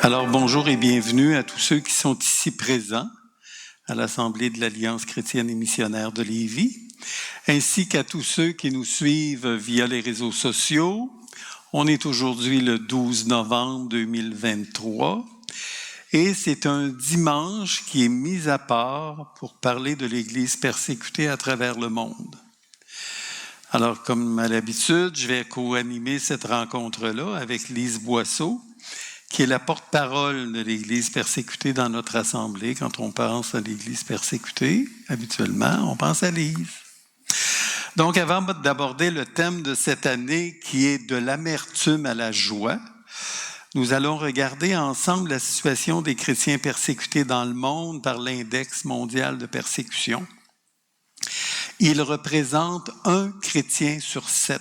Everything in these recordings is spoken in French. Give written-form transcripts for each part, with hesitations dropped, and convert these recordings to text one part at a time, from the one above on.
Alors bonjour et bienvenue à tous ceux qui sont ici présents à l'Assemblée de l'Alliance chrétienne et missionnaire de Lévis, ainsi qu'à tous ceux qui nous suivent via les réseaux sociaux. On est aujourd'hui le 12 novembre 2023 et c'est un dimanche qui est mis à part pour parler de l'Église persécutée à travers le monde. Alors, comme à l'habitude, je vais co-animer cette rencontre-là avec Lise Boisseau, qui est la porte-parole de l'Église persécutée dans notre Assemblée. Quand on pense à l'Église persécutée, habituellement, on pense à Lise. Donc, avant d'aborder le thème de cette année, qui est de l'amertume à la joie, nous allons regarder ensemble la situation des chrétiens persécutés dans le monde par l'Index mondial de persécution. Il représente 1 chrétien sur 7.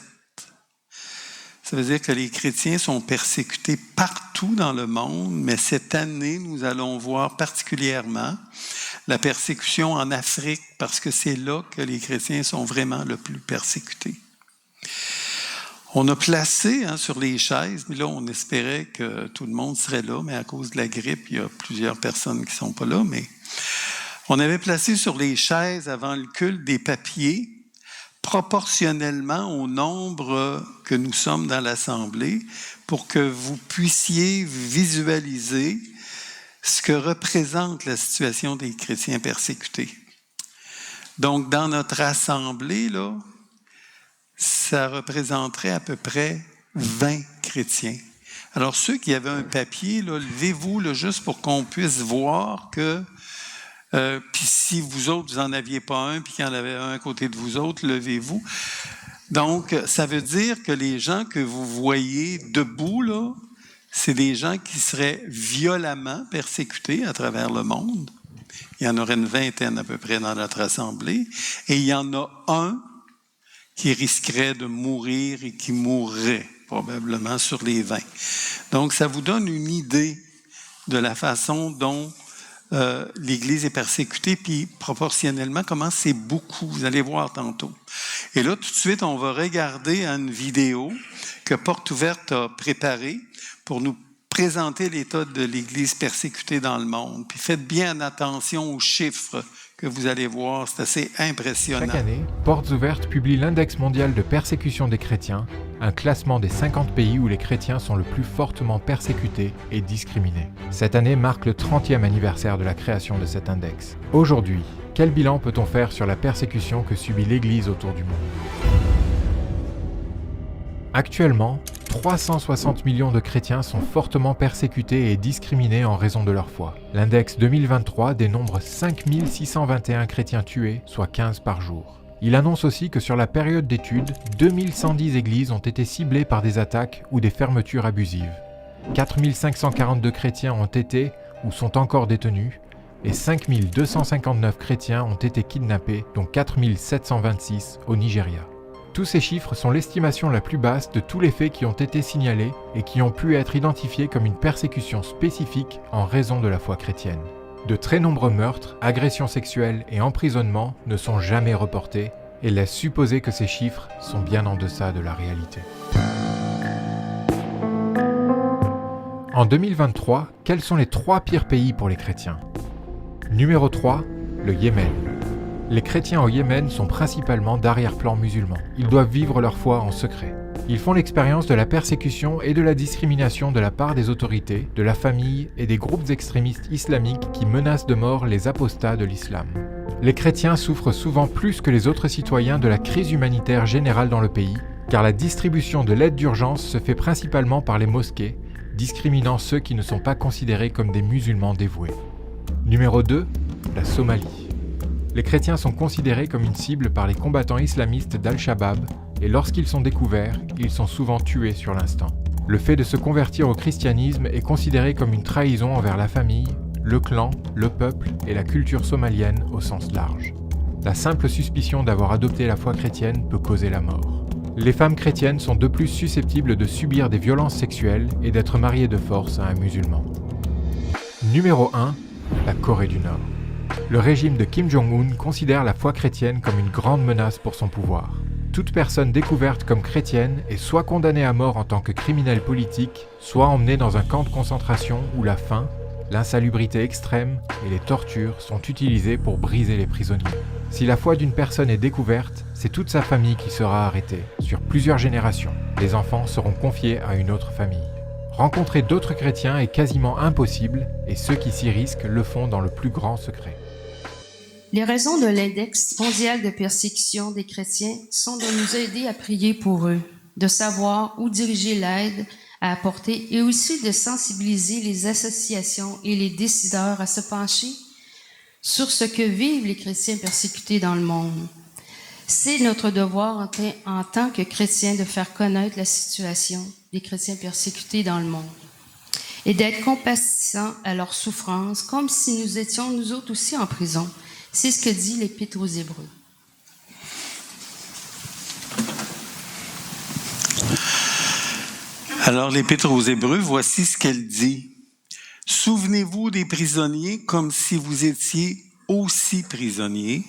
Ça veut dire que les chrétiens sont persécutés partout dans le monde, mais cette année, nous allons voir particulièrement la persécution en Afrique, parce que c'est là que les chrétiens sont vraiment le plus persécutés. On a placé sur les chaises, mais là, on espérait que tout le monde serait là, mais à cause de la grippe, il y a plusieurs personnes qui ne sont pas là, mais on avait placé sur les chaises avant le culte des papiers proportionnellement au nombre que nous sommes dans l'Assemblée pour que vous puissiez visualiser ce que représente la situation des chrétiens persécutés. Donc, dans notre Assemblée, là, ça représenterait à peu près 20 chrétiens. Alors, ceux qui avaient un papier, là, levez-vous là, juste pour qu'on puisse voir que puis si vous autres, vous n'en aviez pas un, puis qu'il y en avait un à côté de vous autres, levez-vous. Donc, ça veut dire que les gens que vous voyez debout, là, c'est des gens qui seraient violemment persécutés à travers le monde. Il y en aurait une vingtaine à peu près dans notre Assemblée. Et il y en a un qui risquerait de mourir et qui mourrait probablement sur les 20. Donc, ça vous donne une idée de la façon dont l'Église est persécutée, puis proportionnellement, comment c'est beaucoup. Vous allez voir tantôt. Et là, tout de suite, on va regarder une vidéo que Porte Ouverte a préparée pour nous présenter l'état de l'Église persécutée dans le monde. Puis faites bien attention aux chiffres que vous allez voir, c'est assez impressionnant. Chaque année, Portes Ouvertes publie l'Index mondial de persécution des chrétiens, un classement des 50 pays où les chrétiens sont le plus fortement persécutés et discriminés. Cette année marque le 30e anniversaire de la création de cet index. Aujourd'hui, quel bilan peut-on faire sur la persécution que subit l'Église autour du monde ? Actuellement, 360 millions de chrétiens sont fortement persécutés et discriminés en raison de leur foi. L'index 2023 dénombre 5621 chrétiens tués, soit 15 par jour. Il annonce aussi que sur la période d'étude, 2110 églises ont été ciblées par des attaques ou des fermetures abusives. 4542 chrétiens ont été ou sont encore détenus et 5259 chrétiens ont été kidnappés, dont 4726 au Nigeria. Tous ces chiffres sont l'estimation la plus basse de tous les faits qui ont été signalés et qui ont pu être identifiés comme une persécution spécifique en raison de la foi chrétienne. De très nombreux meurtres, agressions sexuelles et emprisonnements ne sont jamais reportés et laissent supposer que ces chiffres sont bien en deçà de la réalité. En 2023, quels sont les 3 pires pays pour les chrétiens ? Numéro 3, le Yémen. Les chrétiens au Yémen sont principalement d'arrière-plan musulmans. Ils doivent vivre leur foi en secret. Ils font l'expérience de la persécution et de la discrimination de la part des autorités, de la famille et des groupes extrémistes islamiques qui menacent de mort les apostats de l'islam. Les chrétiens souffrent souvent plus que les autres citoyens de la crise humanitaire générale dans le pays, car la distribution de l'aide d'urgence se fait principalement par les mosquées, discriminant ceux qui ne sont pas considérés comme des musulmans dévoués. Numéro 2, la Somalie. Les chrétiens sont considérés comme une cible par les combattants islamistes d'Al-Shabaab et lorsqu'ils sont découverts, ils sont souvent tués sur l'instant. Le fait de se convertir au christianisme est considéré comme une trahison envers la famille, le clan, le peuple et la culture somalienne au sens large. La simple suspicion d'avoir adopté la foi chrétienne peut causer la mort. Les femmes chrétiennes sont de plus susceptibles de subir des violences sexuelles et d'être mariées de force à un musulman. Numéro 1, la Corée du Nord. Le régime de Kim Jong-un considère la foi chrétienne comme une grande menace pour son pouvoir. toute personne découverte comme chrétienne est soit condamnée à mort en tant que criminelle politique, soit emmenée dans un camp de concentration où la faim, l'insalubrité extrême et les tortures sont utilisées pour briser les prisonniers. Si la foi d'une personne est découverte, c'est toute sa famille qui sera arrêtée, sur plusieurs générations. Les enfants seront confiés à une autre famille. Rencontrer d'autres chrétiens est quasiment impossible et ceux qui s'y risquent le font dans le plus grand secret. Les raisons de l'index mondial de persécution des chrétiens sont de nous aider à prier pour eux, de savoir où diriger l'aide à apporter et aussi de sensibiliser les associations et les décideurs à se pencher sur ce que vivent les chrétiens persécutés dans le monde. C'est notre devoir en tant que chrétiens de faire connaître la situation des chrétiens persécutés dans le monde et d'être compassants à leur souffrance comme si nous étions nous autres aussi en prison. C'est ce que dit l'Épître aux Hébreux. Alors, l'Épître aux Hébreux, voici ce qu'elle dit. « Souvenez-vous des prisonniers comme si vous étiez aussi prisonniers,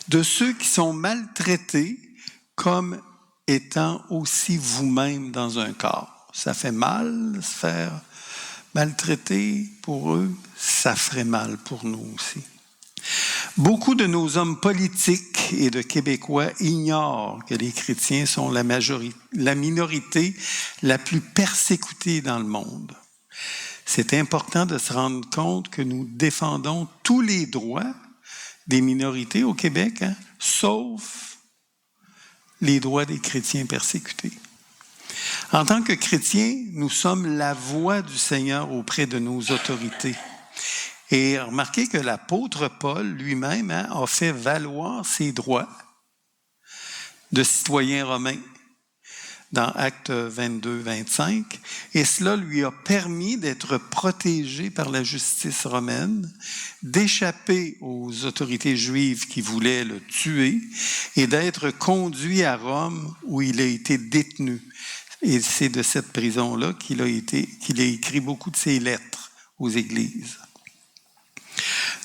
de ceux qui sont maltraités comme étant aussi vous-même dans un corps. » Ça fait mal de se faire maltraiter pour eux, ça ferait mal pour nous aussi. Beaucoup de nos hommes politiques et de Québécois ignorent que les chrétiens sont la minorité la plus persécutée dans le monde. C'est important de se rendre compte que nous défendons tous les droits des minorités au Québec, sauf les droits des chrétiens persécutés. En tant que chrétiens, nous sommes la voix du Seigneur auprès de nos autorités. Et remarquez que l'apôtre Paul lui-même a fait valoir ses droits de citoyen romain dans Actes 22-25, et cela lui a permis d'être protégé par la justice romaine, d'échapper aux autorités juives qui voulaient le tuer et d'être conduit à Rome où il a été détenu. Et c'est de cette prison-là qu'il a écrit beaucoup de ses lettres aux églises.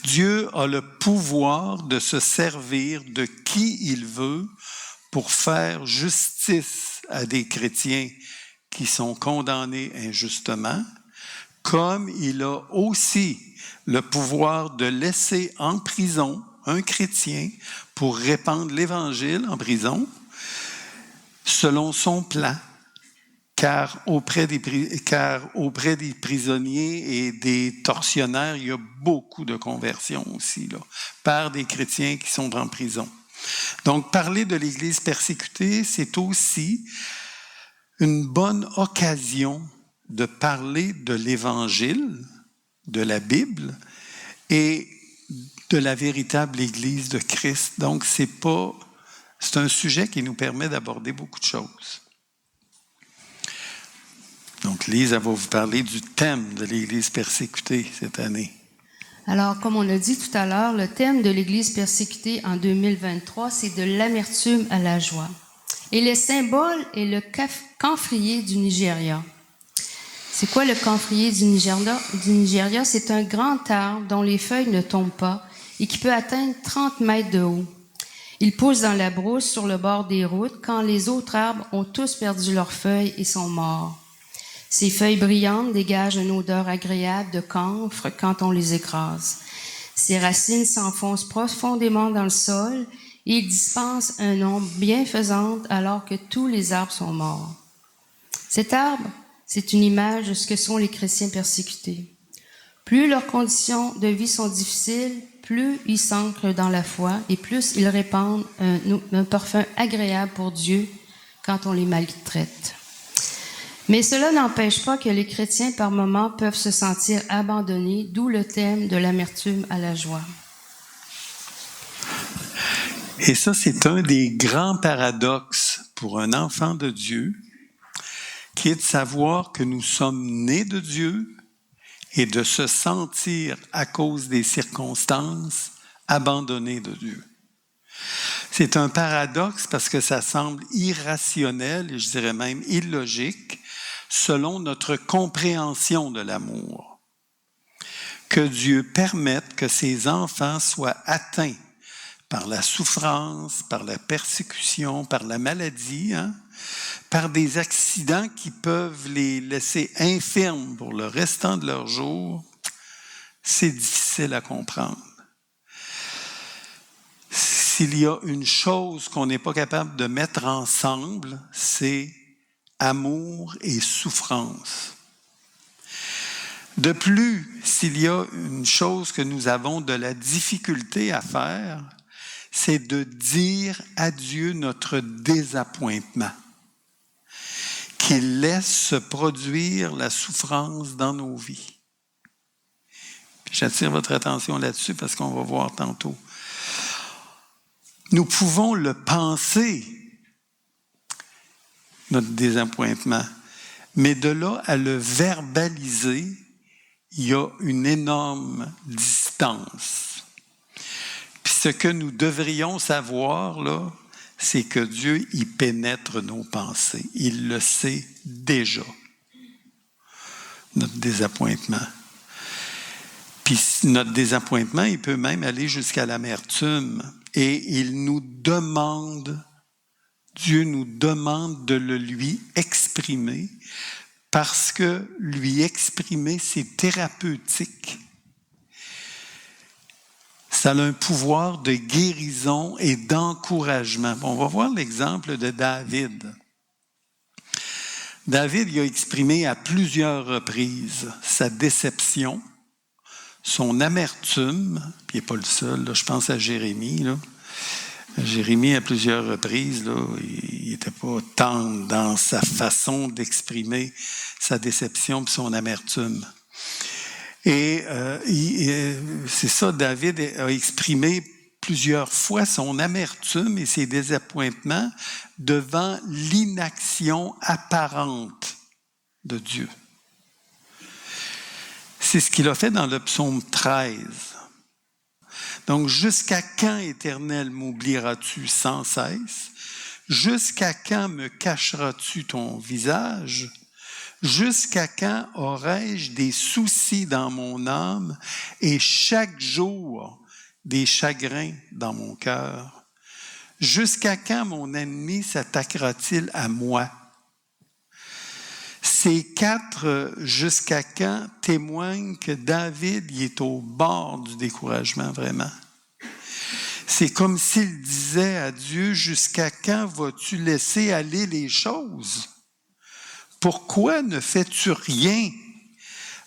Dieu a le pouvoir de se servir de qui il veut pour faire justice à des chrétiens qui sont condamnés injustement, comme il a aussi le pouvoir de laisser en prison un chrétien pour répandre l'Évangile en prison selon son plan. Car auprès des prisonniers et des tortionnaires, il y a beaucoup de conversions aussi, là, par des chrétiens qui sont en prison. Donc, parler de l'Église persécutée, c'est aussi une bonne occasion de parler de l'Évangile, de la Bible et de la véritable Église de Christ. Donc, c'est un sujet qui nous permet d'aborder beaucoup de choses. Donc, Lise, elle va vous parler du thème de l'Église persécutée cette année. Alors, comme on a dit tout à l'heure, le thème de l'Église persécutée en 2023, c'est de l'amertume à la joie. Et le symbole est le camphrier du Nigeria. C'est quoi le camphrier du Nigeria? C'est un grand arbre dont les feuilles ne tombent pas et qui peut atteindre 30 mètres de haut. Il pousse dans la brousse sur le bord des routes quand les autres arbres ont tous perdu leurs feuilles et sont morts. Ces feuilles brillantes dégagent une odeur agréable de camphre quand on les écrase. Ses racines s'enfoncent profondément dans le sol et ils dispensent un ombre bienfaisante alors que tous les arbres sont morts. Cet arbre, c'est une image de ce que sont les chrétiens persécutés. Plus leurs conditions de vie sont difficiles, plus ils s'ancrent dans la foi et plus ils répandent un parfum agréable pour Dieu quand on les maltraite. Mais cela n'empêche pas que les chrétiens, par moments, peuvent se sentir abandonnés, d'où le thème de l'amertume à la joie. Et ça, c'est un des grands paradoxes pour un enfant de Dieu, qui est de savoir que nous sommes nés de Dieu et de se sentir, à cause des circonstances, abandonnés de Dieu. C'est un paradoxe parce que ça semble irrationnel, et je dirais même illogique, selon notre compréhension de l'amour. Que Dieu permette que ses enfants soient atteints par la souffrance, par la persécution, par la maladie, par des accidents qui peuvent les laisser infirmes pour le restant de leur jour, c'est difficile à comprendre. S'il y a une chose qu'on n'est pas capable de mettre ensemble, c'est amour et souffrance. De plus, s'il y a une chose que nous avons de la difficulté à faire, c'est de dire à Dieu notre désappointement, qu'il laisse se produire la souffrance dans nos vies. Puis j'attire votre attention là-dessus parce qu'on va voir tantôt. Nous pouvons le penser, notre désappointement, mais de là à le verbaliser, il y a une énorme distance. Puis ce que nous devrions savoir, là, c'est que Dieu, il pénètre nos pensées. Il le sait déjà, notre désappointement. Puis notre désappointement, il peut même aller jusqu'à l'amertume. Et il nous demande, Dieu nous demande de le lui exprimer, parce que lui exprimer, c'est thérapeutique. Ça a un pouvoir de guérison et d'encouragement. On va voir l'exemple de David. David il a exprimé à plusieurs reprises sa déception, son amertume, puis il n'est pas le seul, là, je pense à Jérémie. Là. Jérémie, à plusieurs reprises, là, il n'était pas tendre dans sa façon d'exprimer sa déception et son amertume. Et c'est ça, David a exprimé plusieurs fois son amertume et ses désappointements devant l'inaction apparente de Dieu. C'est ce qu'il a fait dans le psaume 13. Donc, jusqu'à quand, Éternel, m'oublieras-tu sans cesse? Jusqu'à quand me cacheras-tu ton visage? Jusqu'à quand aurai-je des soucis dans mon âme et chaque jour des chagrins dans mon cœur? Jusqu'à quand mon ennemi s'attaquera-t-il à moi? Ces 4 jusqu'à quand témoignent que David il est au bord du découragement, vraiment. C'est comme s'il disait à Dieu, jusqu'à quand vas-tu laisser aller les choses? Pourquoi ne fais-tu rien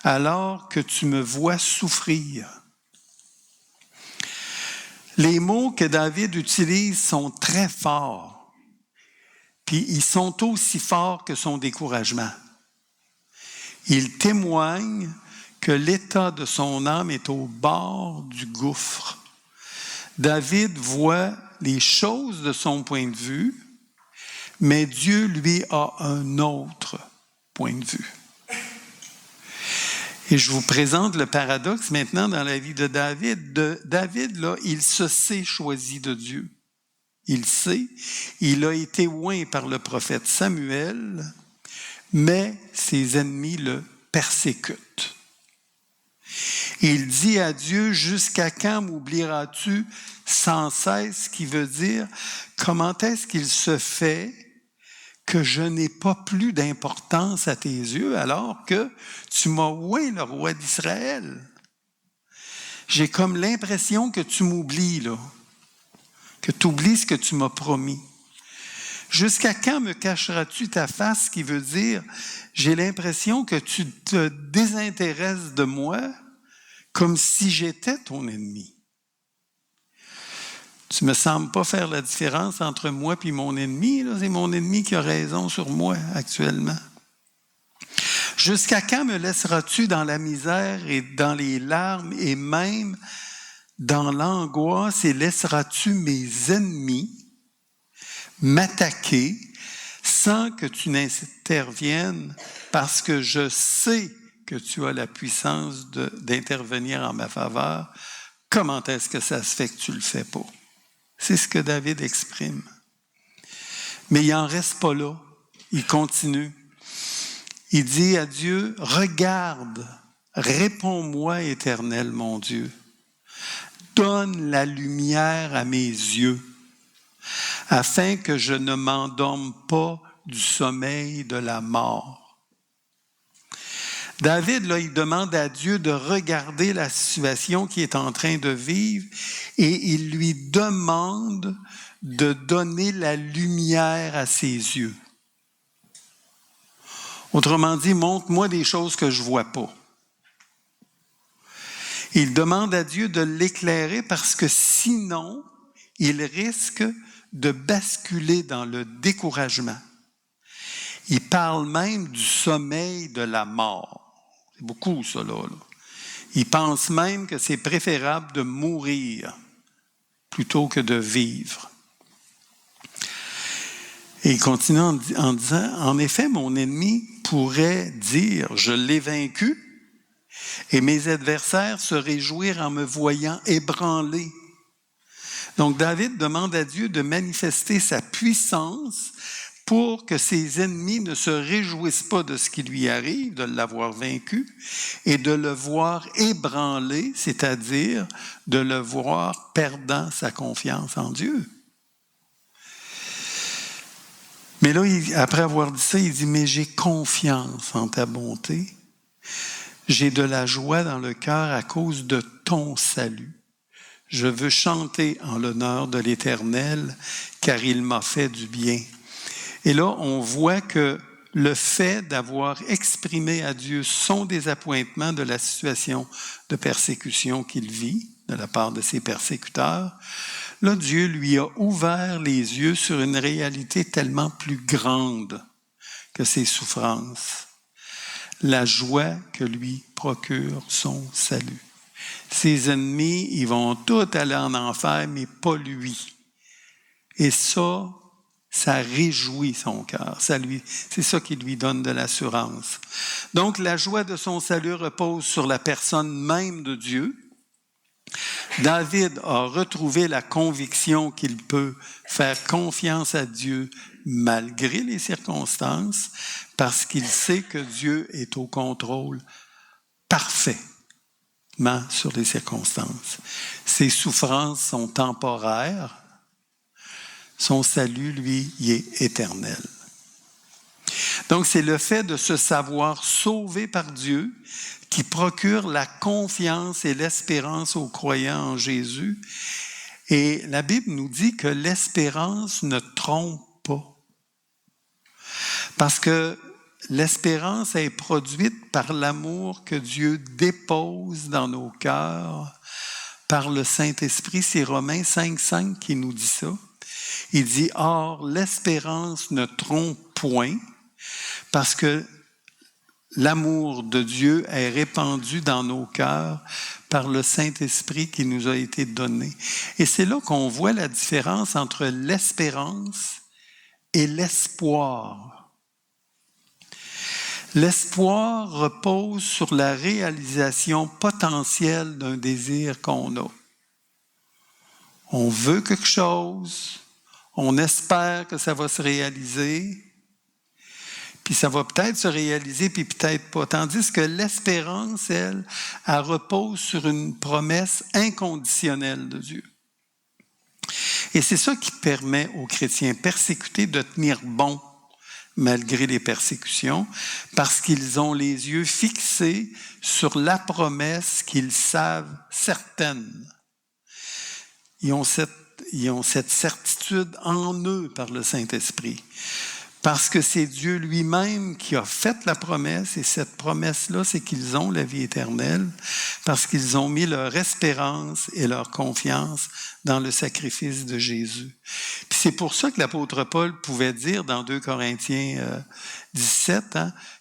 alors que tu me vois souffrir? Les mots que David utilise sont très forts, puis ils sont aussi forts que son découragement. Il témoigne que l'état de son âme est au bord du gouffre. David voit les choses de son point de vue, mais Dieu, lui, a un autre point de vue. Et je vous présente le paradoxe maintenant dans la vie de David. David, là, il se sait choisi de Dieu. Il sait, il a été oint par le prophète Samuel, mais ses ennemis le persécutent. Il dit à Dieu, jusqu'à quand m'oublieras-tu sans cesse, ce qui veut dire, comment est-ce qu'il se fait que je n'ai pas plus d'importance à tes yeux alors que tu m'as oint le roi d'Israël? J'ai comme l'impression que tu m'oublies, là, que tu oublies ce que tu m'as promis. Jusqu'à quand me cacheras-tu ta face, qui veut dire, j'ai l'impression que tu te désintéresses de moi comme si j'étais ton ennemi. Tu ne me sembles pas faire la différence entre moi et mon ennemi. Là. C'est mon ennemi qui a raison sur moi actuellement. Jusqu'à quand me laisseras-tu dans la misère et dans les larmes et même dans l'angoisse et laisseras-tu mes ennemis m'attaquer sans que tu n'interviennes parce que je sais que tu as la puissance d'intervenir en ma faveur? Comment est-ce que ça se fait que tu ne le fais pas? C'est ce que David exprime. Mais il n'en reste pas là. Il continue. Il dit à Dieu, regarde, réponds-moi, Éternel, mon Dieu. donne la lumière à mes yeux, afin que je ne m'endorme pas du sommeil de la mort. David, là, il demande à Dieu de regarder la situation qu'il est en train de vivre et il lui demande de donner la lumière à ses yeux. Autrement dit, montre-moi des choses que je ne vois pas. Il demande à Dieu de l'éclairer parce que sinon, il risque de basculer dans le découragement. Il parle même du sommeil de la mort. C'est beaucoup ça, là. Il pense même que c'est préférable de mourir plutôt que de vivre. Et il continue en disant, « En effet, mon ennemi pourrait dire, je l'ai vaincu, et mes adversaires se réjouirent en me voyant ébranlé. » Donc David demande à Dieu de manifester sa puissance pour que ses ennemis ne se réjouissent pas de ce qui lui arrive, de l'avoir vaincu, et de le voir ébranlé, c'est-à-dire de le voir perdant sa confiance en Dieu. Mais là, après avoir dit ça, il dit, « Mais j'ai confiance en ta bonté. J'ai de la joie dans le cœur à cause de ton salut. Je veux chanter en l'honneur de l'Éternel, car il m'a fait du bien. » Et là, on voit que le fait d'avoir exprimé à Dieu son désappointement de la situation de persécution qu'il vit de la part de ses persécuteurs, là, Dieu lui a ouvert les yeux sur une réalité tellement plus grande que ses souffrances. La joie que lui procure son salut. Ses ennemis, ils vont tous aller en enfer, mais pas lui. Et ça réjouit son cœur. C'est ça qui lui donne de l'assurance. Donc, la joie de son salut repose sur la personne même de Dieu. David a retrouvé la conviction qu'il peut faire confiance à Dieu malgré les circonstances, parce qu'il sait que Dieu est au contrôle parfaitement sur les circonstances. Ses souffrances sont temporaires, son salut, lui, y est éternel. Donc, c'est le fait de se savoir sauvé par Dieu qui procure la confiance et l'espérance aux croyants en Jésus. Et la Bible nous dit que l'espérance ne trompe pas. Parce que l'espérance est produite par l'amour que Dieu dépose dans nos cœurs par le Saint-Esprit. C'est Romains 5,5 qui nous dit ça. Il dit, « Or, l'espérance ne trompe point, parce que l'amour de Dieu est répandu dans nos cœurs par le Saint-Esprit qui nous a été donné. » Et c'est là qu'on voit la différence entre l'espérance et l'espoir. L'espoir repose sur la réalisation potentielle d'un désir qu'on a. On veut quelque chose, on espère que ça va se réaliser, puis ça va peut-être se réaliser, puis peut-être pas. Tandis que l'espérance, elle repose sur une promesse inconditionnelle de Dieu. Et c'est ça qui permet aux chrétiens persécutés de tenir bon malgré les persécutions, parce qu'ils ont les yeux fixés sur la promesse qu'ils savent certaine. Ils ont cette certitude en eux par le Saint-Esprit. Parce que c'est Dieu lui-même qui a fait la promesse, et cette promesse-là, c'est qu'ils ont la vie éternelle, parce qu'ils ont mis leur espérance et leur confiance dans le sacrifice de Jésus. Puis c'est pour ça que l'apôtre Paul pouvait dire dans 2 Corinthiens 17,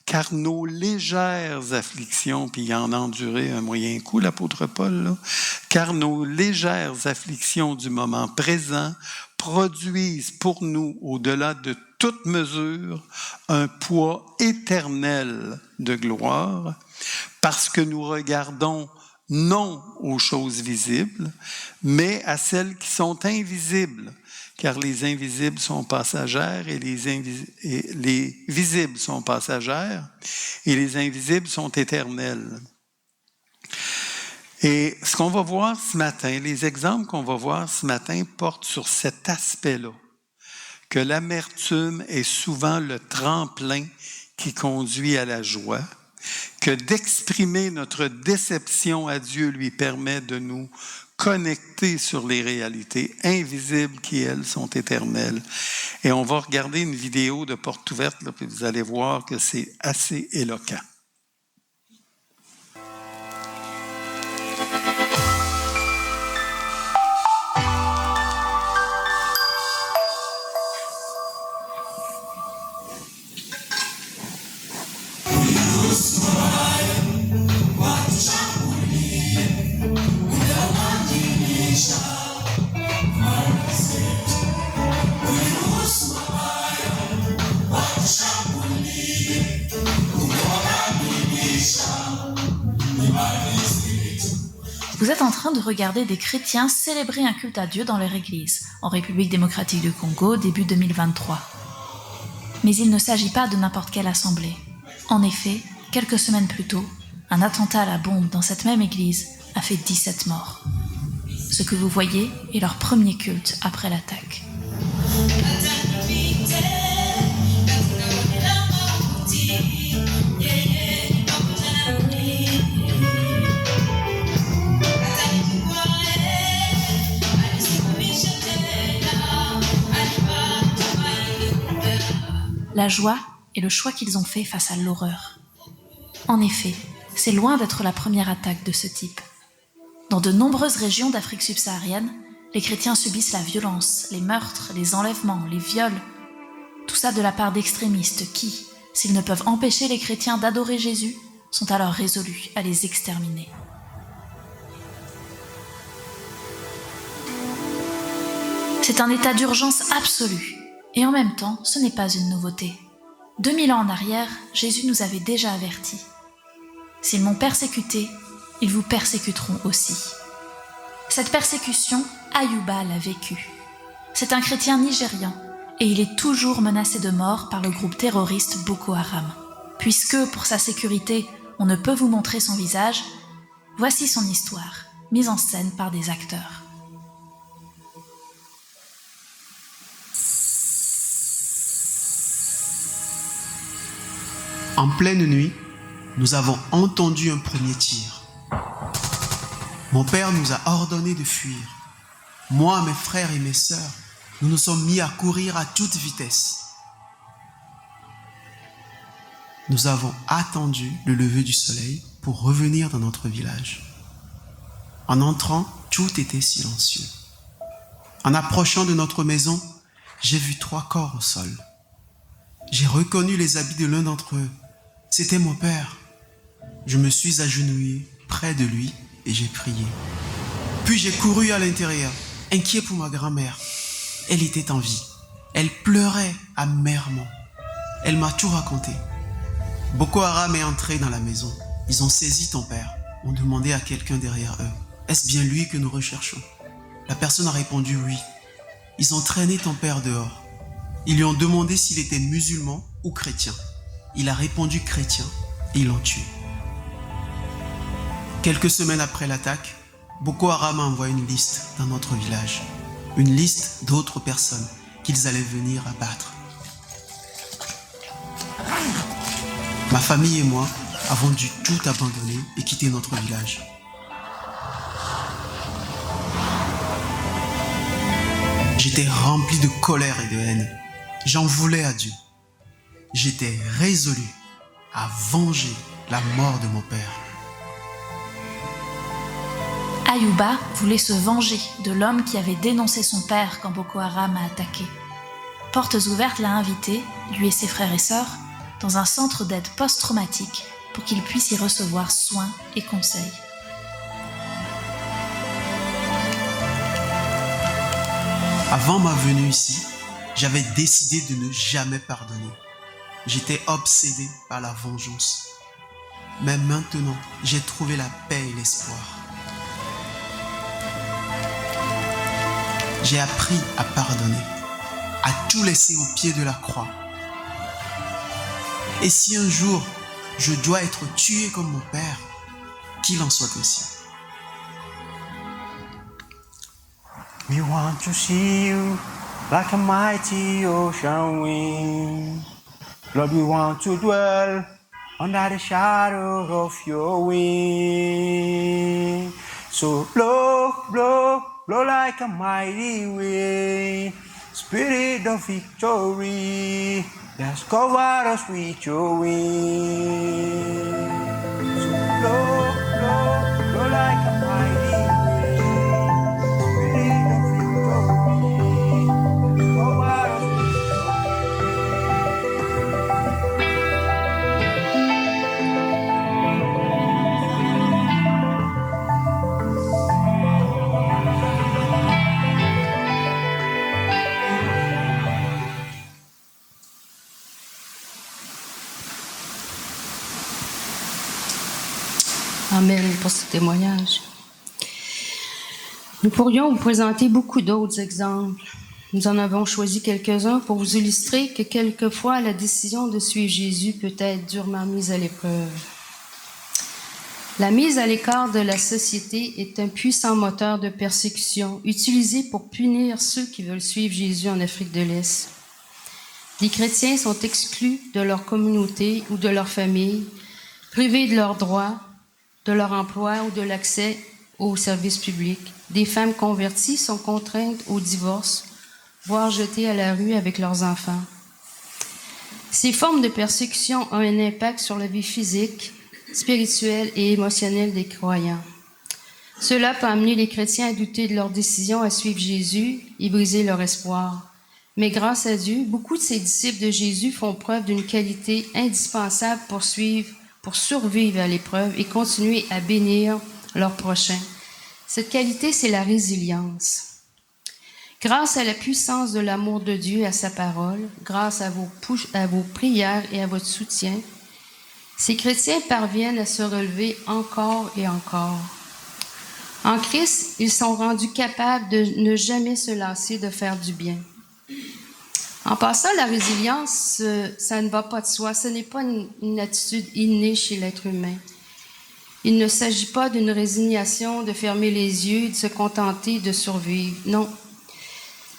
car nos légères afflictions, puis il en a enduré un moyen coup, l'apôtre Paul, là, car nos légères afflictions du moment présent produisent pour nous, au-delà de toute mesure, un poids éternel de gloire, parce que nous regardons non aux choses visibles, mais à celles qui sont invisibles, car les invisibles sont passagères et les visibles sont passagères et les invisibles sont éternels. Et ce qu'on va voir ce matin, les exemples qu'on va voir ce matin portent sur cet aspect-là, que l'amertume est souvent le tremplin qui conduit à la joie, que d'exprimer notre déception à Dieu lui permet de nous connecter sur les réalités invisibles qui, elles, sont éternelles. Et on va regarder une vidéo de Porte ouverte, là, puis vous allez voir que c'est assez éloquent. Vous êtes en train de regarder des chrétiens célébrer un culte à Dieu dans leur église, en République démocratique du Congo, début 2023. Mais il ne s'agit pas de n'importe quelle assemblée. En effet, quelques semaines plus tôt, un attentat à la bombe dans cette même église a fait 17 morts. Ce que vous voyez est leur premier culte après l'attaque. La joie est le choix qu'ils ont fait face à l'horreur. En effet, c'est loin d'être la première attaque de ce type. Dans de nombreuses régions d'Afrique subsaharienne, les chrétiens subissent la violence, les meurtres, les enlèvements, les viols. Tout ça de la part d'extrémistes qui, s'ils ne peuvent empêcher les chrétiens d'adorer Jésus, sont alors résolus à les exterminer. C'est un état d'urgence absolu. Et en même temps, ce n'est pas une nouveauté. 2000 ans en arrière, Jésus nous avait déjà avertis. S'ils m'ont persécuté, ils vous persécuteront aussi. Cette persécution, Ayuba l'a vécue. C'est un chrétien nigérian et il est toujours menacé de mort par le groupe terroriste Boko Haram. Puisque, pour sa sécurité, on ne peut vous montrer son visage, voici son histoire, mise en scène par des acteurs. En pleine nuit, nous avons entendu un premier tir. Mon père nous a ordonné de fuir. Moi, mes frères et mes sœurs, nous nous sommes mis à courir à toute vitesse. Nous avons attendu le lever du soleil pour revenir dans notre village. En entrant, tout était silencieux. En approchant de notre maison, j'ai vu 3 corps au sol. J'ai reconnu les habits de l'un d'entre eux. C'était mon père. Je me suis agenouillé près de lui et j'ai prié. Puis j'ai couru à l'intérieur, inquiet pour ma grand-mère. Elle était en vie. Elle pleurait amèrement. Elle m'a tout raconté. Boko Haram est entré dans la maison. Ils ont saisi ton père, ont demandé à quelqu'un derrière eux. Est-ce bien lui que nous recherchons? La personne a répondu oui. Ils ont traîné ton père dehors. Ils lui ont demandé s'il était musulman ou chrétien. Il a répondu chrétien et ils l'ont tué. Quelques semaines après l'attaque, Boko Haram a envoyé une liste dans notre village. Une liste d'autres personnes qu'ils allaient venir abattre. Ma famille et moi avons dû tout abandonner et quitter notre village. J'étais rempli de colère et de haine. J'en voulais à Dieu. J'étais résolu à venger la mort de mon père. Ayuba voulait se venger de l'homme qui avait dénoncé son père quand Boko Haram a attaqué. Portes ouvertes l'a invité, lui et ses frères et sœurs, dans un centre d'aide post-traumatique pour qu'ils puissent y recevoir soins et conseils. Avant ma venue ici, j'avais décidé de ne jamais pardonner. J'étais obsédé par la vengeance. Mais maintenant, j'ai trouvé la paix et l'espoir. J'ai appris à pardonner, à tout laisser au pied de la croix. Et si un jour, je dois être tué comme mon père, qu'il en soit ainsi. We want to see you like a mighty ocean wind. Lord, we want to dwell under the shadow of your wing. So blow, blow, blow like a mighty wind. Spirit of victory, just cover us with your wings. So blow, blow, blow like a mighty wind. Spirit of victory, just cover us with Amen pour ce témoignage. Nous pourrions vous présenter beaucoup d'autres exemples. Nous en avons choisi quelques-uns pour vous illustrer que quelquefois la décision de suivre Jésus peut être durement mise à l'épreuve. La mise à l'écart de la société est un puissant moteur de persécution utilisé pour punir ceux qui veulent suivre Jésus en Afrique de l'Est. Les chrétiens sont exclus de leur communauté ou de leur famille, privés de leurs droits, de leur emploi ou de l'accès aux services publics. Des femmes converties sont contraintes au divorce, voire jetées à la rue avec leurs enfants. Ces formes de persécution ont un impact sur la vie physique, spirituelle et émotionnelle des croyants. Cela peut amener les chrétiens à douter de leur décision à suivre Jésus et briser leur espoir. Mais grâce à Dieu, beaucoup de ces disciples de Jésus font preuve d'une qualité indispensable pour survivre à l'épreuve et continuer à bénir leurs prochains. Cette qualité, c'est la résilience. Grâce à la puissance de l'amour de Dieu et à sa parole, grâce à vos prières et à votre soutien, ces chrétiens parviennent à se relever encore et encore. En Christ, ils sont rendus capables de ne jamais se lasser de faire du bien. En passant, la résilience, ça ne va pas de soi. Ce n'est pas une attitude innée chez l'être humain. Il ne s'agit pas d'une résignation, de fermer les yeux, de se contenter de survivre. Non.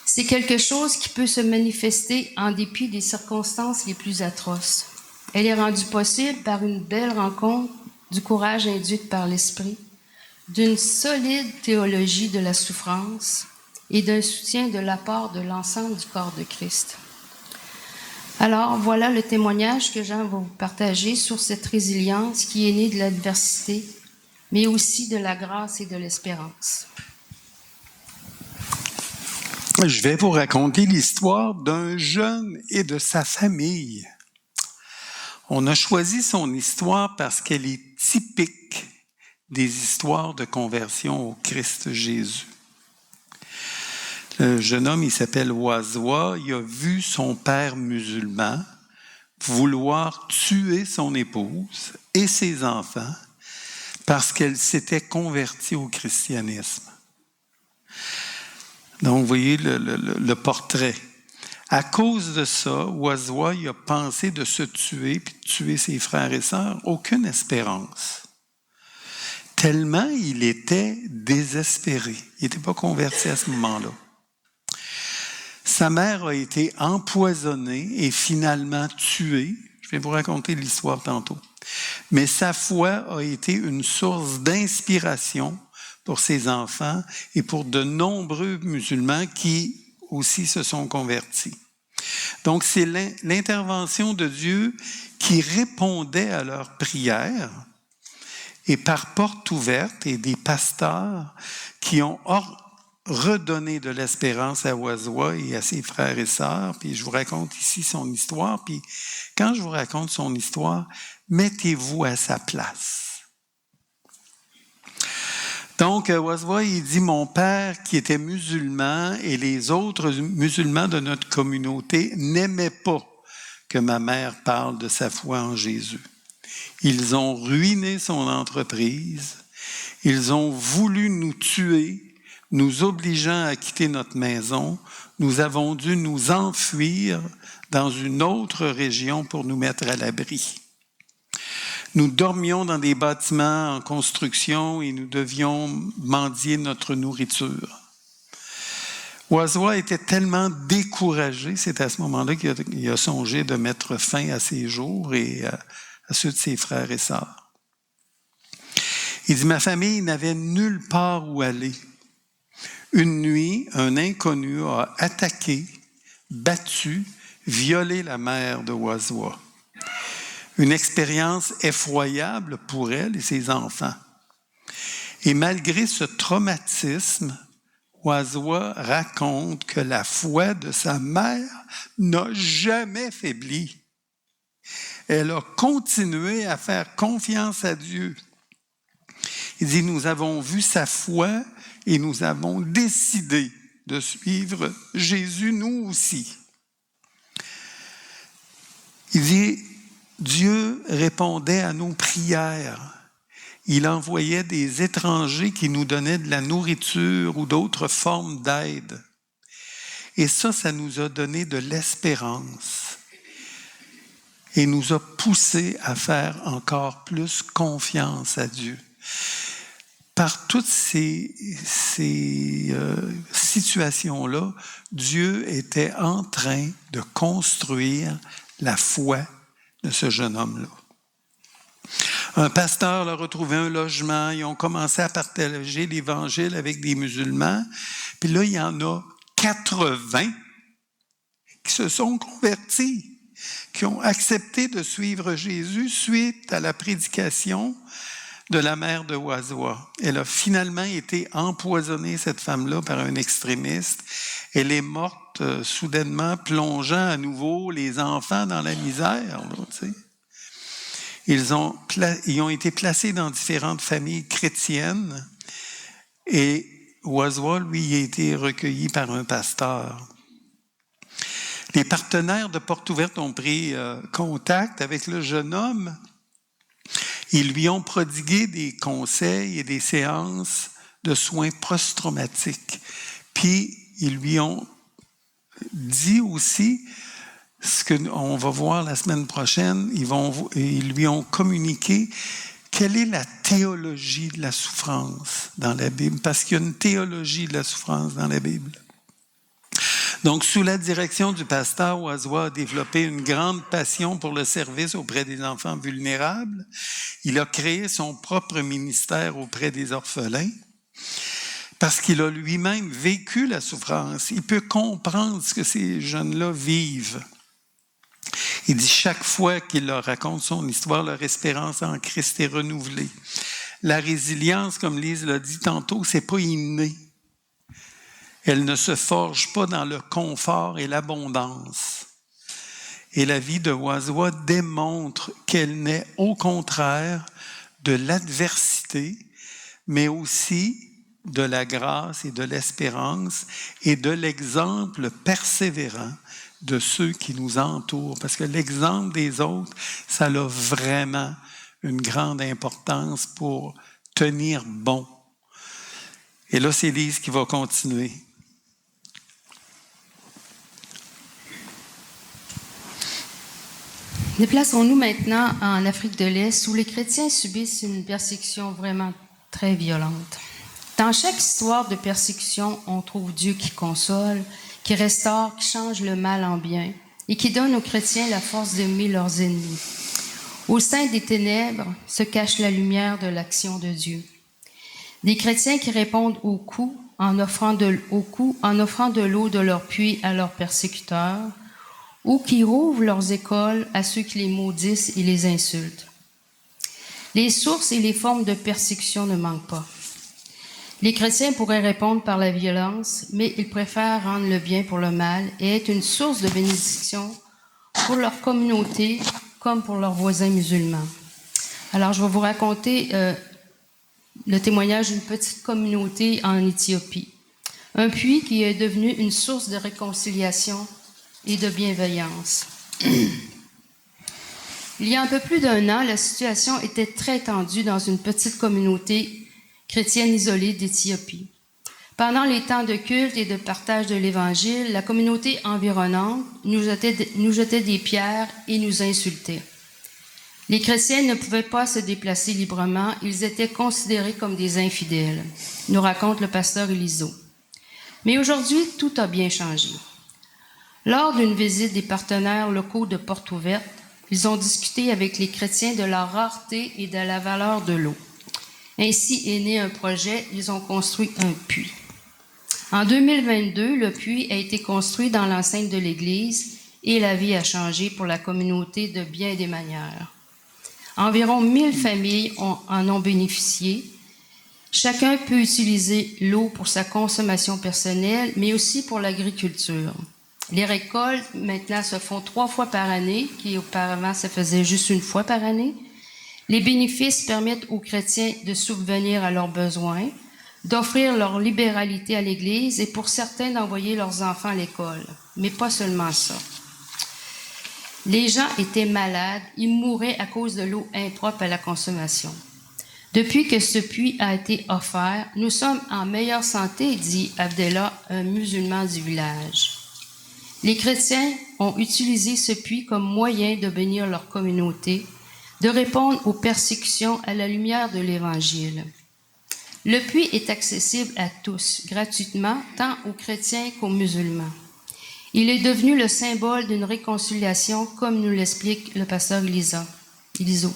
C'est quelque chose qui peut se manifester en dépit des circonstances les plus atroces. Elle est rendue possible par une belle rencontre, du courage induit par l'Esprit, d'une solide théologie de la souffrance et d'un soutien de la part de l'ensemble du corps de Christ. Alors, voilà le témoignage que Jean va vous partager sur cette résilience qui est née de l'adversité, mais aussi de la grâce et de l'espérance. Je vais vous raconter l'histoire d'un jeune et de sa famille. On a choisi son histoire parce qu'elle est typique des histoires de conversion au Christ Jésus. Le jeune homme, il s'appelle Wazwa, il a vu son père musulman vouloir tuer son épouse et ses enfants parce qu'elle s'était convertie au christianisme. Donc, vous voyez le portrait. À cause de ça, Wazwa, il a pensé de se tuer puis de tuer ses frères et sœurs. Aucune espérance. Tellement il était désespéré. Il n'était pas converti à ce moment-là. Sa mère a été empoisonnée et finalement tuée. Je vais vous raconter l'histoire tantôt. Mais sa foi a été une source d'inspiration pour ses enfants et pour de nombreux musulmans qui aussi se sont convertis. Donc, c'est l'intervention de Dieu qui répondait à leurs prières et par porte ouverte et des pasteurs qui ont redonné de l'espérance à Wazwa et à ses frères et sœurs. Puis je vous raconte ici son histoire. Puis quand je vous raconte son histoire, mettez-vous à sa place. Donc, Wazwa, il dit, mon père qui était musulman et les autres musulmans de notre communauté n'aimaient pas que ma mère parle de sa foi en Jésus. Ils ont ruiné son entreprise. Ils ont voulu nous tuer, nous obligeant à quitter notre maison. Nous avons dû nous enfuir dans une autre région pour nous mettre à l'abri. Nous dormions dans des bâtiments en construction et nous devions mendier notre nourriture. Wazwa était tellement découragé, c'est à ce moment-là qu'il a songé de mettre fin à ses jours et à ceux de ses frères et sœurs. Il dit, ma famille n'avait nulle part où aller. Une nuit, un inconnu a attaqué, battu, violé la mère de Wazwa. Une expérience effroyable pour elle et ses enfants. Et malgré ce traumatisme, Wazwa raconte que la foi de sa mère n'a jamais faibli. Elle a continué à faire confiance à Dieu. Il dit, nous avons vu sa foi et nous avons décidé de suivre Jésus, nous aussi. Il dit, Dieu répondait à nos prières. Il envoyait des étrangers qui nous donnaient de la nourriture ou d'autres formes d'aide. Et ça nous a donné de l'espérance et nous a poussés à faire encore plus confiance à Dieu. Par toutes ces situations-là, Dieu était en train de construire la foi de ce jeune homme-là. Un pasteur leur a trouvé un logement, ils ont commencé à partager l'Évangile avec des musulmans, puis là, il y en a 80 qui se sont convertis, qui ont accepté de suivre Jésus suite à la prédication de la mère de Wazwa. Elle a finalement été empoisonnée, cette femme-là, par un extrémiste. Elle est morte soudainement, plongeant à nouveau les enfants dans la misère. Là, tu sais. Ils ont été placés dans différentes familles chrétiennes et Wazwa, lui, a été recueilli par un pasteur. Les partenaires de Porte Ouverte ont pris contact avec le jeune homme. Ils lui ont prodigué des conseils et des séances de soins post-traumatiques. Puis, ils lui ont dit aussi ce qu'on va voir la semaine prochaine. Ils lui ont communiqué quelle est la théologie de la souffrance dans la Bible, parce qu'il y a une théologie de la souffrance dans la Bible. Donc, sous la direction du pasteur, Wazwa a développé une grande passion pour le service auprès des enfants vulnérables. Il a créé son propre ministère auprès des orphelins parce qu'il a lui-même vécu la souffrance. Il peut comprendre ce que ces jeunes-là vivent. Il dit, chaque fois qu'il leur raconte son histoire, leur espérance en Christ est renouvelée. La résilience, comme Lise l'a dit tantôt, c'est pas inné. Elle ne se forge pas dans le confort et l'abondance. Et la vie de Wazwa démontre qu'elle naît au contraire de l'adversité, mais aussi de la grâce et de l'espérance et de l'exemple persévérant de ceux qui nous entourent. Parce que l'exemple des autres, ça a vraiment une grande importance pour tenir bon. Et là, c'est Lise qui va continuer. Déplaçons-nous maintenant en Afrique de l'Est, où les chrétiens subissent une persécution vraiment très violente. Dans chaque histoire de persécution, on trouve Dieu qui console, qui restaure, qui change le mal en bien et qui donne aux chrétiens la force d'aimer leurs ennemis. Au sein des ténèbres se cache la lumière de l'action de Dieu. Des chrétiens qui répondent aux coups en offrant de l'eau de leur puits à leurs persécuteurs, ou qui rouvrent leurs écoles à ceux qui les maudissent et les insultent. Les sources et les formes de persécution ne manquent pas. Les chrétiens pourraient répondre par la violence, mais ils préfèrent rendre le bien pour le mal et être une source de bénédiction pour leur communauté comme pour leurs voisins musulmans. Alors, je vais vous raconter le témoignage d'une petite communauté en Éthiopie. Un puits qui est devenu une source de réconciliation et de bienveillance. Il y a un peu plus d'1 an, la situation était très tendue dans une petite communauté chrétienne isolée d'Éthiopie. Pendant les temps de culte et de partage de l'Évangile, la communauté environnante nous jetait des pierres et nous insultait. Les chrétiens ne pouvaient pas se déplacer librement, ils étaient considérés comme des infidèles, nous raconte le pasteur Eliso. Mais aujourd'hui, tout a bien changé. Lors d'une visite des partenaires locaux de Porte Ouverte, ils ont discuté avec les chrétiens de la rareté et de la valeur de l'eau. Ainsi est né un projet, ils ont construit un puits. En 2022, le puits a été construit dans l'enceinte de l'église et la vie a changé pour la communauté de bien des manières. Environ 1000 familles en ont bénéficié. Chacun peut utiliser l'eau pour sa consommation personnelle, mais aussi pour l'agriculture. Les récoltes, maintenant, se font 3 fois par année, qui auparavant, ça faisait juste 1 fois par année. Les bénéfices permettent aux chrétiens de subvenir à leurs besoins, d'offrir leur libéralité à l'Église et pour certains d'envoyer leurs enfants à l'école. Mais pas seulement ça. Les gens étaient malades, ils mouraient à cause de l'eau impropre à la consommation. Depuis que ce puits a été offert, nous sommes en meilleure santé, dit Abdellah, un musulman du village. Les chrétiens ont utilisé ce puits comme moyen de bénir leur communauté, de répondre aux persécutions à la lumière de l'Évangile. Le puits est accessible à tous, gratuitement, tant aux chrétiens qu'aux musulmans. Il est devenu le symbole d'une réconciliation, comme nous l'explique le pasteur Eliso.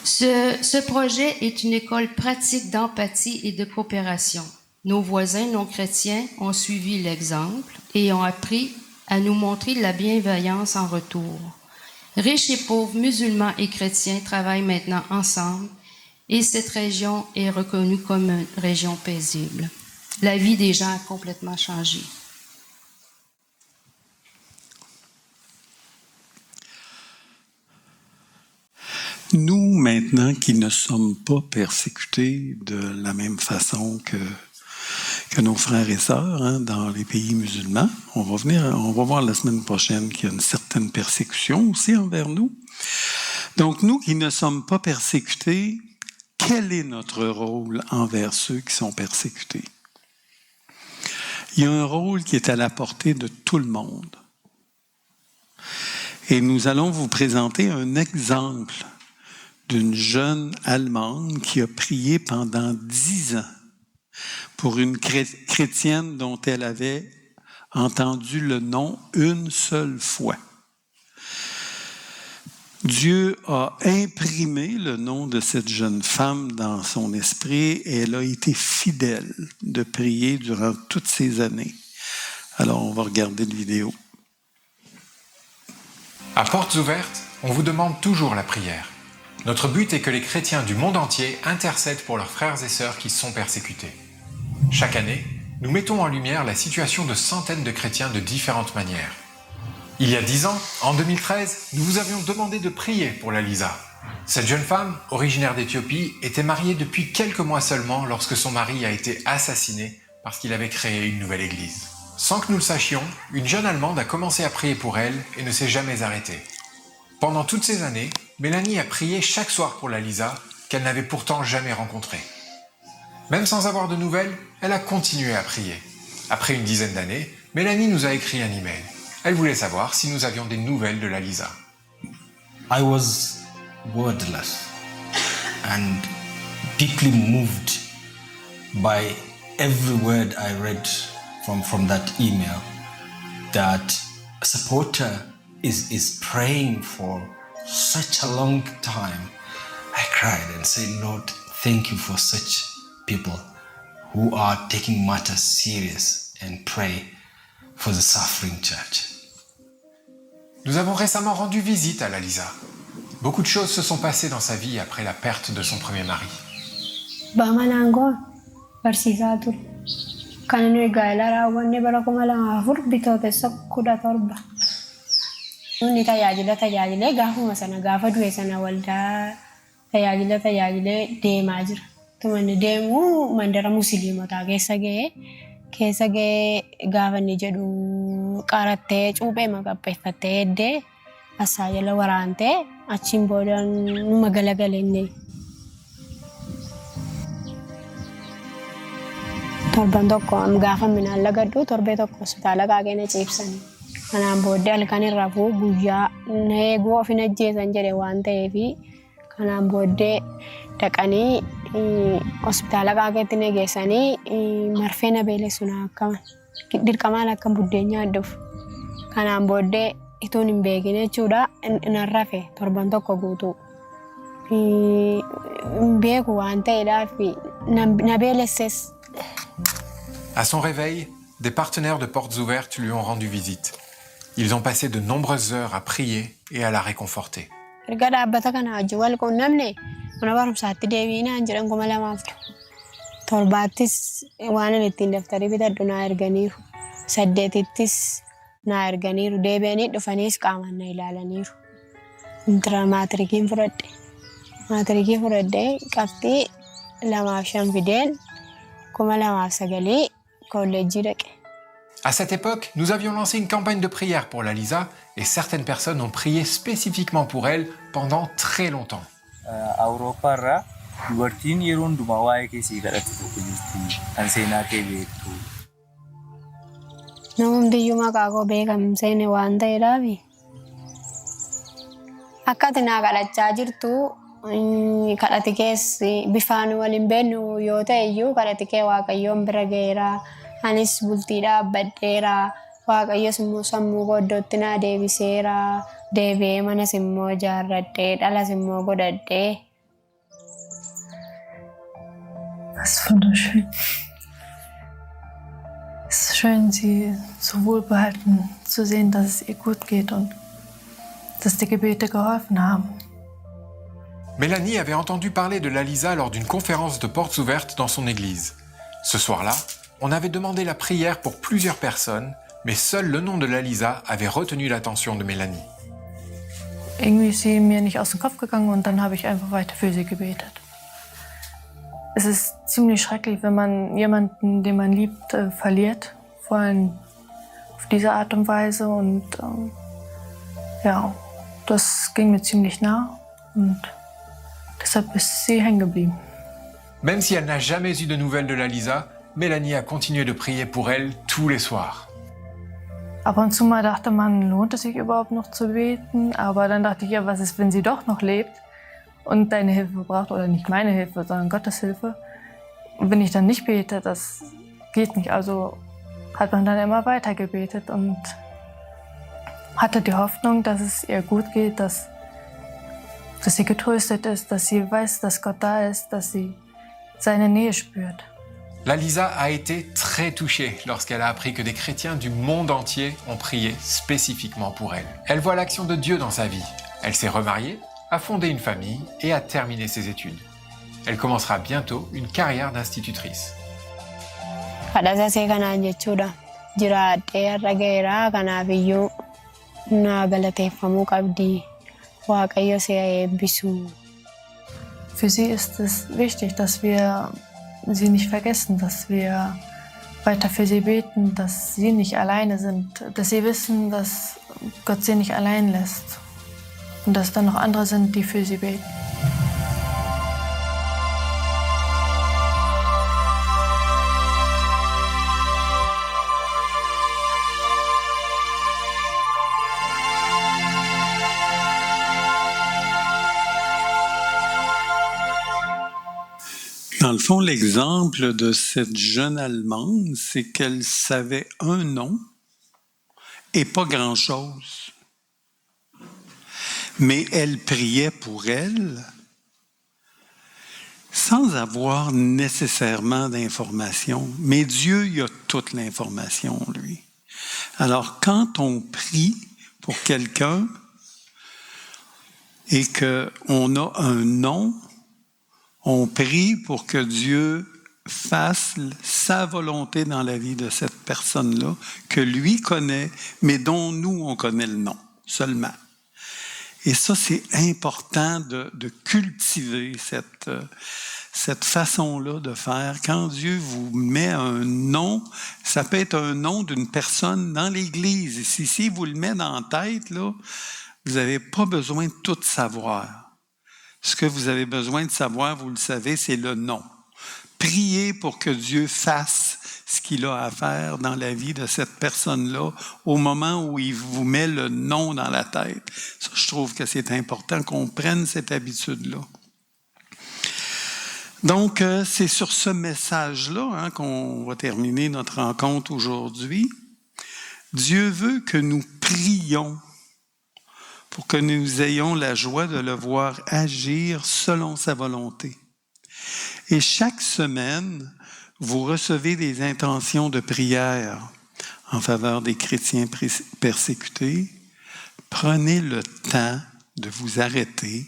Ce projet est une école pratique d'empathie et de coopération. Nos voisins non chrétiens ont suivi l'exemple et ont appris à nous montrer de la bienveillance en retour. Riches et pauvres, musulmans et chrétiens travaillent maintenant ensemble et cette région est reconnue comme une région paisible. La vie des gens a complètement changé. Nous, maintenant, qui ne sommes pas persécutés de la même façon que nos frères et sœurs dans les pays musulmans, on va voir la semaine prochaine qu'il y a une certaine persécution aussi envers nous. Donc, nous qui ne sommes pas persécutés, quel est notre rôle envers ceux qui sont persécutés? Il y a un rôle qui est à la portée de tout le monde. Et nous allons vous présenter un exemple d'une jeune Allemande qui a prié pendant 10 ans pour une chrétienne dont elle avait entendu le nom une seule fois. Dieu a imprimé le nom de cette jeune femme dans son esprit et elle a été fidèle de prier durant toutes ces années. Alors, on va regarder une vidéo. À Portes Ouvertes, on vous demande toujours la prière. Notre but est que les chrétiens du monde entier intercèdent pour leurs frères et sœurs qui sont persécutés. Chaque année, nous mettons en lumière la situation de centaines de chrétiens de différentes manières. Il y a 10 ans, en 2013, nous vous avions demandé de prier pour la Lisa. Cette jeune femme, originaire d'Éthiopie, était mariée depuis quelques mois seulement lorsque son mari a été assassiné parce qu'il avait créé une nouvelle église. Sans que nous le sachions, une jeune Allemande a commencé à prier pour elle et ne s'est jamais arrêtée. Pendant toutes ces années, Mélanie a prié chaque soir pour la Lisa, qu'elle n'avait pourtant jamais rencontrée. Même sans avoir de nouvelles, elle a continué à prier. Après une dizaine d'années, Mélanie nous a écrit un email. Elle voulait savoir si nous avions des nouvelles de la Lisa. I was wordless and deeply moved by every word I read from that email, that a supporter is praying for such a long time. I cried and said, Lord, thank you for such people who are taking matters serious and pray for the suffering church. Nous avons récemment rendu visite à la Lisa. Beaucoup de choses se sont passées dans sa vie après la perte de son premier mari. Bamanango, barsiisaa ture. Kan nuyi gaa'ela raawwanne bara 2004 bitootessa 17. Nuni tajaajilee gaafuma sana gaafa du'e sana waldaa tajaajilee deemaa jira. Tumanni deemuu mandara musliimotaa keessa ga'ee gaafa inni jedhu qarattee cuuphee maqapheeffattee eddee asaa jala waraantee achiin booda numa galagalee. Torban tokko gaafa minaan lagadhu torbee tokko hospitaala kaagee ciibsanii. Kanaan booddee halkan irraa guyyaa eeguu of hin ajjeesan jedhe waan ta'eef kanaan booddee dhaqanii hospitaala qaaqeetti na geessanii marfee na beelessu na akkaman. Dirqamaan akka buddeen nyaadduuf. Kanaan booddee ituun hin beekin jechuudha nan rafe torban tokko guutuu. Hin beeku waan ta'eedhaaf na beelesses. À son réveil, des partenaires de Portes Ouvertes lui ont rendu visite. Ils ont passé de nombreuses heures à prier et à la réconforter. Erga dhaabbata kana wajjin wal quunnamne mana barumsaatti deebiinaan jedhan 2002. Torbaattis waan ani ittiin daftarii bitadhu naa erganiiru. 8ttis naa erganiiru. Deebi'anii dhufaniis qaamaan na ilaalaniiru. Maatirikii fudhadhee qabxii 2.5 fideen 2009 kolleejjii dhaqe. À cette époque, nous avions lancé une campagne de prière pour la Lisa et certaines personnes ont prié spécifiquement pour elle pendant très longtemps. Awurooppaarraa dubartiin yeroo hundumaa waa'ee keessii kadhattu tokko jirti. Kan seenaa kee beektu. Namumtiyyuu maqaa koo beekamseene waan ta'eedhaaf akka ati naa kadhachaa jirtu kadhati keessi bifaan waliin beeknu yoo ta'e iyyuu kadhati kee Waaqayyoon bira ga'eera. Anis bultii dhaabbadheera. Waaqayyos immoo sammuu koo iddootti naa deebiseera. Deebi'ee manas immoo ijaarradhee dhalas immoo godhadhee. Das ist wunderschön. Es ist schön, Sie so wohlbehalten zu sehen, dass es ihr gut geht und dass die Gebete geholfen haben. Mélanie avait entendu parler de la Lisa lors d'une conférence de Portes Ouvertes dans son église. Ce soir-là, on avait demandé la prière pour plusieurs personnes, mais seul le nom de la Lisa avait retenu l'attention de Mélanie. Irgendwie ist sie mir nicht aus dem Kopf gegangen und dann habe ich einfach weiter für sie gebetet. Es ist ziemlich schrecklich, wenn man jemanden, den man liebt, verliert, vor allem auf diese Art und Weise. Und ja, das ging mir ziemlich nah und deshalb ist sie hängen geblieben. Même si elle n'a jamais eu de nouvelles de la Lisa, Mélanie a continué de prier pour elle tous les soirs. Ab und zu mal dachte man, lohnt es sich überhaupt noch zu beten? Aber dann dachte ich, ja, was ist, wenn sie doch noch lebt und deine Hilfe braucht oder nicht meine Hilfe, sondern Gottes Hilfe? Und wenn ich dann nicht bete, das geht nicht. Also hat man dann immer weiter gebetet und hatte die Hoffnung, dass es ihr gut geht, dass sie getröstet ist, dass sie weiß, dass Gott da ist, dass sie seine Nähe spürt. La Lisa a été très touchée lorsqu'elle a appris que des chrétiens du monde entier ont prié spécifiquement pour elle. Elle voit l'action de Dieu dans sa vie. Elle s'est remariée, a fondé une famille et a terminé ses études. Elle commencera bientôt une carrière d'institutrice. Kadhasasee kanaan jechuudha. Jiraadhee har'a gaheera kanaafiyyuu naa galateeffamuu qabdi. Waaqayyo si eebbisu. Für sie ist es wichtig, dass wir sie nicht vergessen, dass wir weiter für sie beten, dass sie nicht alleine sind, dass sie wissen, dass Gott sie nicht allein lässt und dass da noch andere sind, die für sie beten. Dans le fond, l'exemple de cette jeune Allemande, c'est qu'elle savait un nom et pas grand-chose. Mais elle priait pour elle sans avoir nécessairement d'informations. Mais Dieu, il a toute l'information, lui. Alors, quand on prie pour quelqu'un et qu'on a un nom, on prie pour que Dieu fasse sa volonté dans la vie de cette personne-là, que lui connaît, mais dont nous, on connaît le nom seulement. Et ça, c'est important de cultiver cette façon-là de faire. Quand Dieu vous met un nom, ça peut être un nom d'une personne dans l'Église. Et si vous le met dans la tête, là, vous n'avez pas besoin de tout savoir. Ce que vous avez besoin de savoir, vous le savez, c'est le nom. Priez pour que Dieu fasse ce qu'il a à faire dans la vie de cette personne-là au moment où il vous met le nom dans la tête. Ça, je trouve que c'est important qu'on prenne cette habitude-là. Donc, c'est sur ce message-là qu'on va terminer notre rencontre aujourd'hui. Dieu veut que nous prions pour que nous ayons la joie de le voir agir selon sa volonté. Et chaque semaine, vous recevez des intentions de prière en faveur des chrétiens persécutés. Prenez le temps de vous arrêter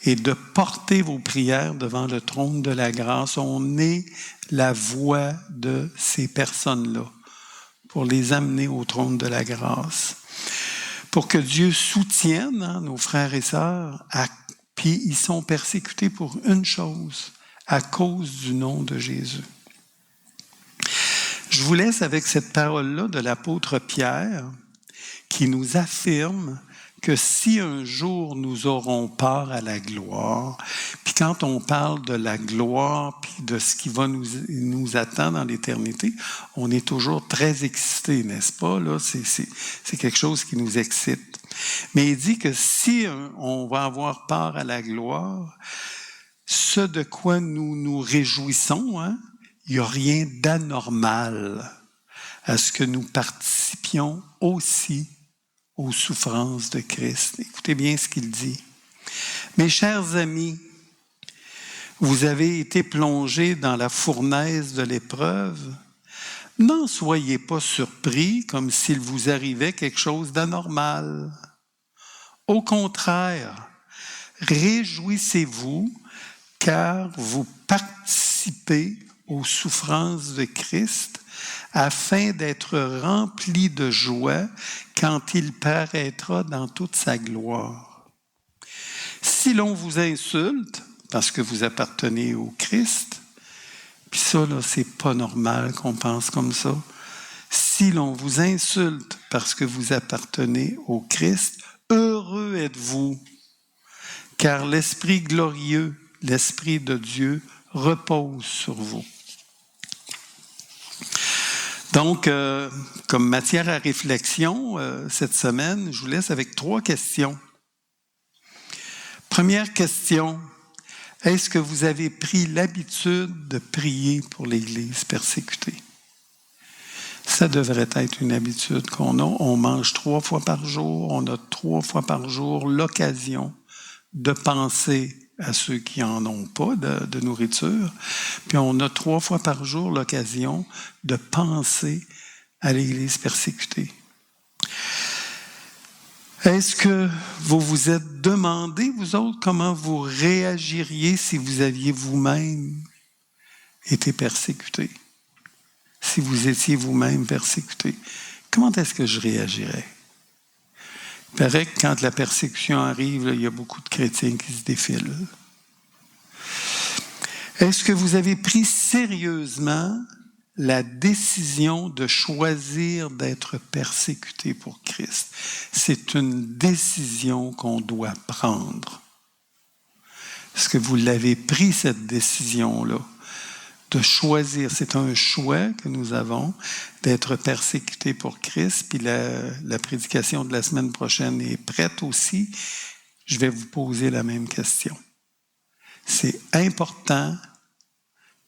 et de porter vos prières devant le trône de la grâce. On est la voix de ces personnes-là pour les amener au trône de la grâce. Pour que Dieu soutienne nos frères et sœurs, puis ils sont persécutés pour une chose, à cause du nom de Jésus. Je vous laisse avec cette parole-là de l'apôtre Pierre qui nous affirme que si un jour nous aurons part à la gloire, puis quand on parle de la gloire, puis de ce qui va nous attendre dans l'éternité, on est toujours très excité, n'est-ce pas? Là, c'est quelque chose qui nous excite. Mais il dit que si on va avoir part à la gloire, ce de quoi nous nous réjouissons, il n'y a rien d'anormal à ce que nous participions aussi aux souffrances de Christ. Écoutez bien ce qu'il dit. Mes chers amis, vous avez été plongés dans la fournaise de l'épreuve. N'en soyez pas surpris comme s'il vous arrivait quelque chose d'anormal. Au contraire, réjouissez-vous car vous participez aux souffrances de Christ afin d'être remplis de joie quand il paraîtra dans toute sa gloire. Si l'on vous insulte parce que vous appartenez au Christ, puis ça, là, c'est pas normal qu'on pense comme ça. Si l'on vous insulte parce que vous appartenez au Christ, heureux êtes-vous, car l'Esprit glorieux, l'Esprit de Dieu, repose sur vous. Donc, comme matière à réflexion, cette semaine, je vous laisse avec 3 questions. Première question, est-ce que vous avez pris l'habitude de prier pour l'Église persécutée? Ça devrait être une habitude qu'on a. On mange 3 fois par jour, on a 3 fois par jour l'occasion de penser à ceux qui n'en ont pas de nourriture. Puis on a 3 fois par jour l'occasion de penser à l'Église persécutée. Est-ce que vous vous êtes demandé, vous autres, comment vous réagiriez si vous aviez vous-même été persécuté? Si vous étiez vous-même persécuté, comment est-ce que je réagirais? Il paraît que quand la persécution arrive, là, il y a beaucoup de chrétiens qui se défilent. Est-ce que vous avez pris sérieusement la décision de choisir d'être persécuté pour Christ? C'est une décision qu'on doit prendre. Est-ce que vous l'avez pris, cette décision-là? De choisir, c'est un choix que nous avons d'être persécutés pour Christ. Puis la prédication de la semaine prochaine est prête aussi. Je vais vous poser la même question. C'est important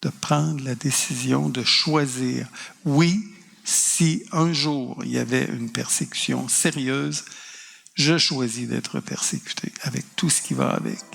de prendre la décision de choisir. Oui, si un jour il y avait une persécution sérieuse, je choisis d'être persécuté avec tout ce qui va avec.